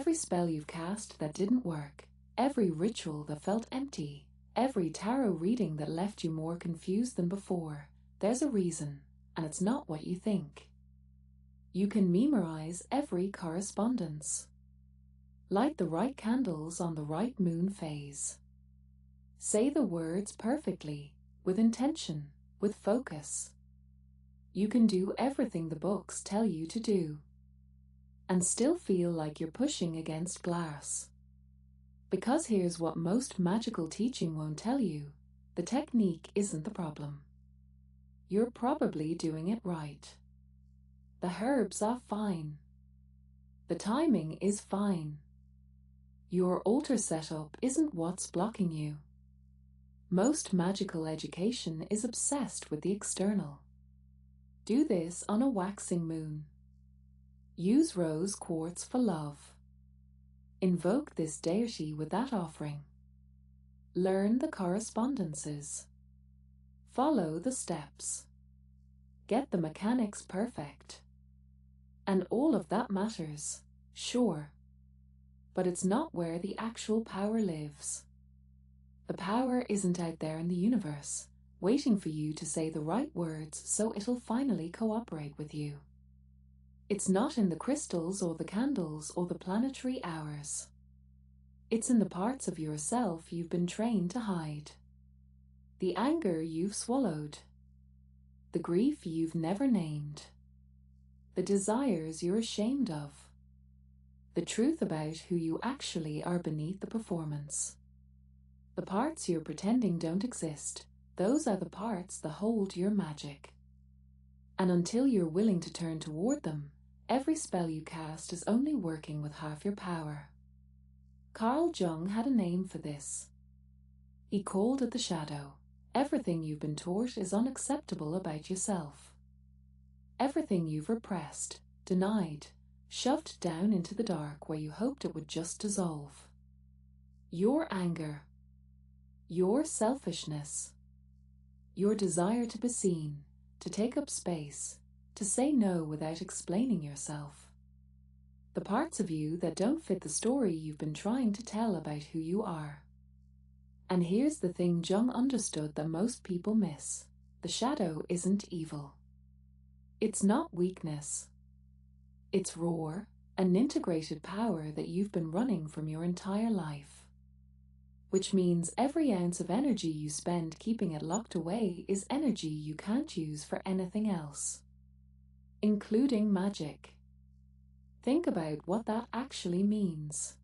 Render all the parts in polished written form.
Every spell you've cast that didn't work, every ritual that felt empty, every tarot reading that left you more confused than before, there's a reason, and it's not what you think. You can memorize every correspondence. Light the right candles on the right moon phase. Say the words perfectly, with intention, with focus. You can do everything the books tell you to do, and still feel like you're pushing against glass. Because here's what most magical teaching won't tell you: the technique isn't the problem. You're probably doing it right. The herbs are fine. The timing is fine. Your altar setup isn't what's blocking you. Most magical education is obsessed with the external. Do this on a waxing moon. Use rose quartz for love. Invoke this deity with that offering. Learn the correspondences. Follow the steps. Get the mechanics perfect. And all of that matters, sure. But it's not where the actual power lives. The power isn't out there in the universe, waiting for you to say the right words so it'll finally cooperate with you. It's not in the crystals or the candles or the planetary hours. It's in the parts of yourself you've been trained to hide. The anger you've swallowed. The grief you've never named. The desires you're ashamed of. The truth about who you actually are beneath the performance. The parts you're pretending don't exist, those are the parts that hold your magic. And until you're willing to turn toward them, every spell you cast is only working with half your power. Carl Jung had a name for this. He called it the shadow. Everything you've been taught is unacceptable about yourself. Everything you've repressed, denied, shoved down into the dark where you hoped it would just dissolve. Your anger, your selfishness, your desire to be seen, to take up space, to say no without explaining yourself. The parts of you that don't fit the story you've been trying to tell about who you are. And here's the thing Jung understood that most people miss. The shadow isn't evil. It's not weakness. It's raw, an integrated power that you've been running from your entire life. Which means every ounce of energy you spend keeping it locked away is energy you can't use for anything else. Including magic. Think about what that actually means.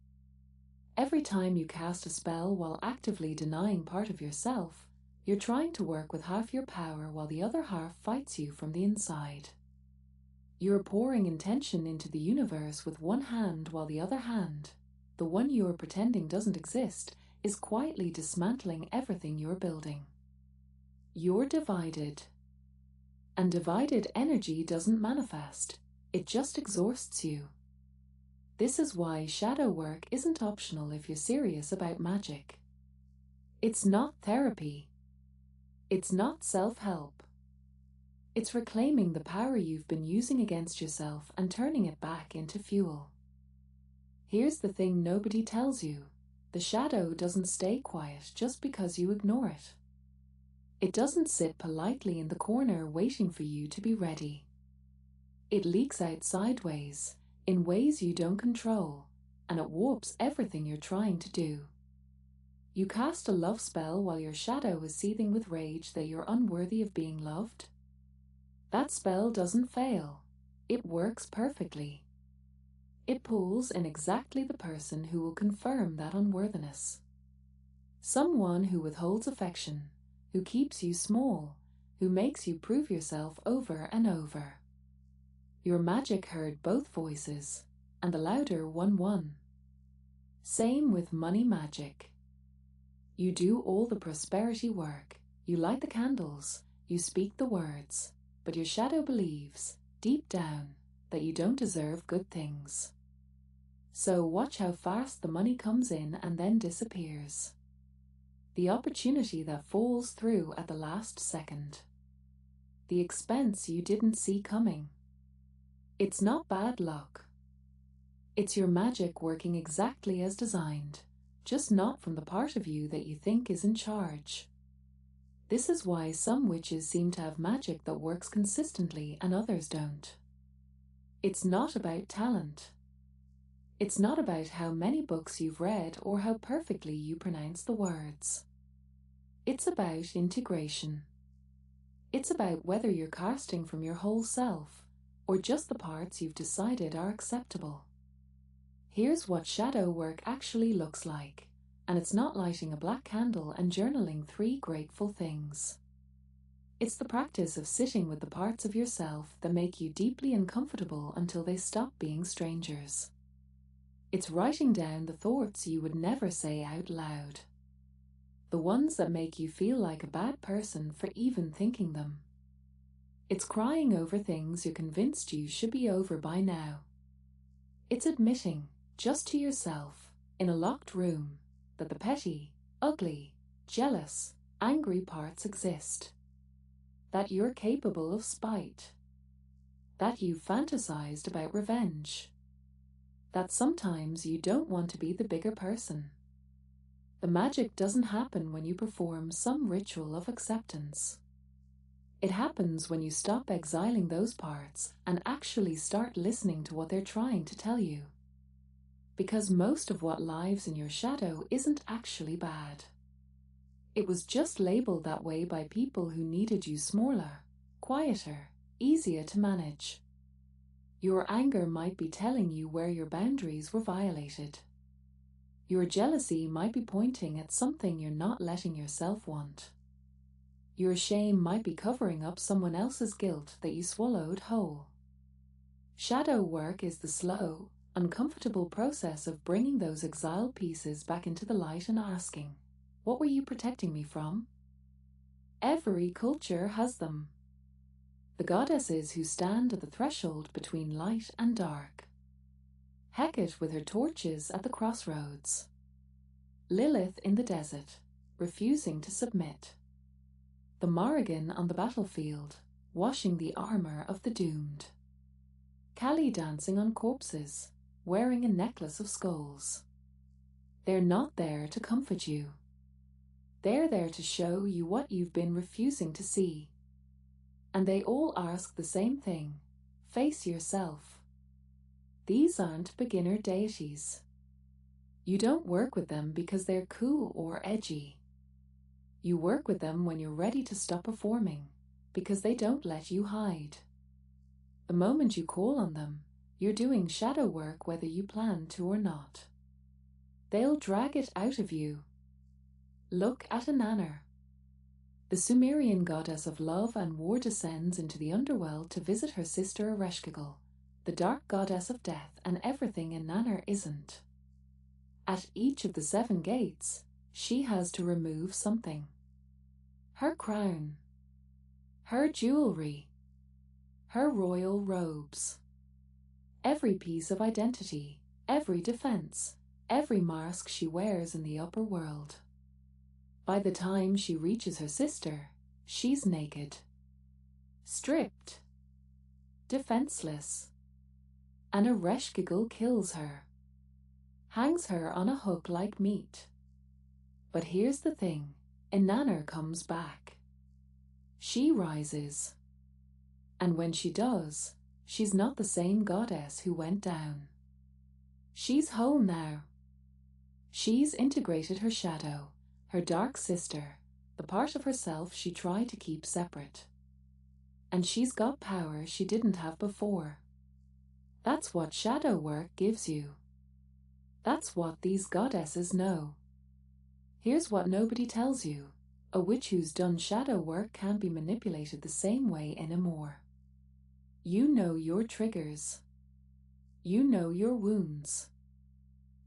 Every time you cast a spell while actively denying part of yourself, you're trying to work with half your power while the other half fights you from the inside. You're pouring intention into the universe with one hand while the other hand, the one you're pretending doesn't exist, is quietly dismantling everything you're building. You're divided. And divided energy doesn't manifest, it just exhausts you. This is why shadow work isn't optional if you're serious about magic. It's not therapy. It's not self-help. It's reclaiming the power you've been using against yourself and turning it back into fuel. Here's the thing nobody tells you. The shadow doesn't stay quiet just because you ignore it. It doesn't sit politely in the corner waiting for you to be ready. It leaks out sideways, in ways you don't control, and it warps everything you're trying to do. You cast a love spell while your shadow is seething with rage that you're unworthy of being loved. That spell doesn't fail. It works perfectly. It pulls in exactly the person who will confirm that unworthiness. Someone who withholds affection, who keeps you small, who makes you prove yourself over and over. Your magic heard both voices, and the louder one won. Same with money magic. You do all the prosperity work, you light the candles, you speak the words, but your shadow believes, deep down, that you don't deserve good things. So watch how fast the money comes in and then disappears. The opportunity that falls through at the last second. The expense you didn't see coming. It's not bad luck. It's your magic working exactly as designed, just not from the part of you that you think is in charge. This is why some witches seem to have magic that works consistently and others don't. It's not about talent. It's not about how many books you've read or how perfectly you pronounce the words. It's about integration. It's about whether you're casting from your whole self or just the parts you've decided are acceptable. Here's what shadow work actually looks like, and it's not lighting a black candle and journaling 3 grateful things. It's the practice of sitting with the parts of yourself that make you deeply uncomfortable until they stop being strangers. It's writing down the thoughts you would never say out loud. The ones that make you feel like a bad person for even thinking them. It's crying over things you're convinced you should be over by now. It's admitting, just to yourself, in a locked room, that the petty, ugly, jealous, angry parts exist. That you're capable of spite. That you've fantasized about revenge. That sometimes you don't want to be the bigger person. The magic doesn't happen when you perform some ritual of acceptance. It happens when you stop exiling those parts and actually start listening to what they're trying to tell you. Because most of what lives in your shadow isn't actually bad. It was just labeled that way by people who needed you smaller, quieter, easier to manage. Your anger might be telling you where your boundaries were violated. Your jealousy might be pointing at something you're not letting yourself want. Your shame might be covering up someone else's guilt that you swallowed whole. Shadow work is the slow, uncomfortable process of bringing those exiled pieces back into the light and asking, what were you protecting me from? Every culture has them. The goddesses who stand at the threshold between light and dark. Hecate with her torches at the crossroads. Lilith in the desert, refusing to submit. The Morrigan on the battlefield, washing the armor of the doomed. Kali dancing on corpses, wearing a necklace of skulls. They're not there to comfort you. They're there to show you what you've been refusing to see. And they all ask the same thing, face yourself. These aren't beginner deities. You don't work with them because they're cool or edgy. You work with them when you're ready to stop performing, because they don't let you hide. The moment you call on them, you're doing shadow work whether you plan to or not. They'll drag it out of you. Look at Inanna. The Sumerian goddess of love and war descends into the underworld to visit her sister Ereshkigal, the dark goddess of death and everything Inanna isn't. At each of the 7 gates, she has to remove something. Her crown. Her jewelry. Her royal robes. Every piece of identity, every defense, every mask she wears in the upper world. By the time she reaches her sister, she's naked. Stripped. Defenseless. And Ereshkigal kills her. Hangs her on a hook like meat. But here's the thing, Inanna comes back. She rises. And when she does, she's not the same goddess who went down. She's whole now. She's integrated her shadow, her dark sister, the part of herself she tried to keep separate. And she's got power she didn't have before. That's what shadow work gives you. That's what these goddesses know. Here's what nobody tells you. A witch who's done shadow work can't be manipulated the same way anymore. You know your triggers. You know your wounds.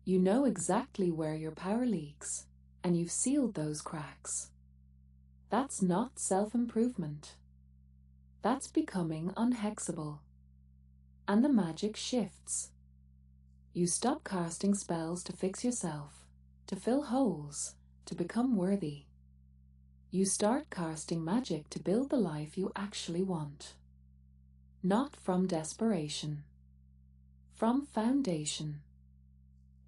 You know exactly where your power leaks, and you've sealed those cracks. That's not self-improvement. That's becoming unhexable. And the magic shifts. You stop casting spells to fix yourself, to fill holes, to become worthy. You start casting magic to build the life you actually want. Not from desperation. from foundation.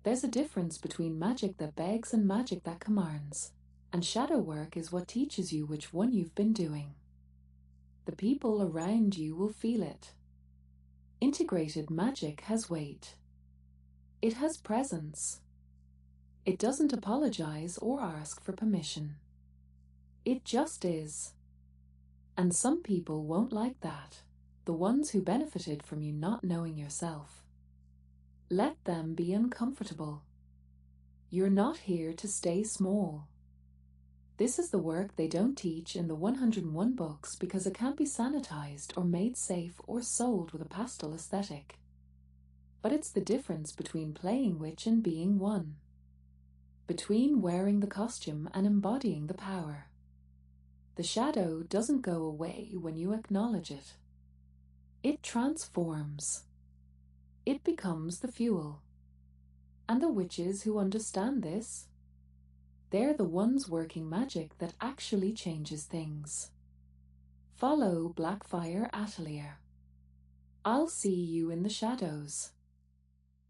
There's a difference between magic that begs and magic that commands, and shadow work is what teaches you which one you've been doing. The people around you will feel it. Integrated magic has weight. It has presence. It doesn't apologize or ask for permission. It just is. And some people won't like that, the ones who benefited from you not knowing yourself. Let them be uncomfortable. You're not here to stay small. This is the work they don't teach in the 101 books because it can't be sanitized or made safe or sold with a pastel aesthetic. But it's the difference between playing witch and being one. Between wearing the costume and embodying the power. The shadow doesn't go away when you acknowledge it. It transforms. It becomes the fuel. And the witches who understand this, they're the ones working magic that actually changes things. Follow Blackfire Atelier. I'll see you in the shadows.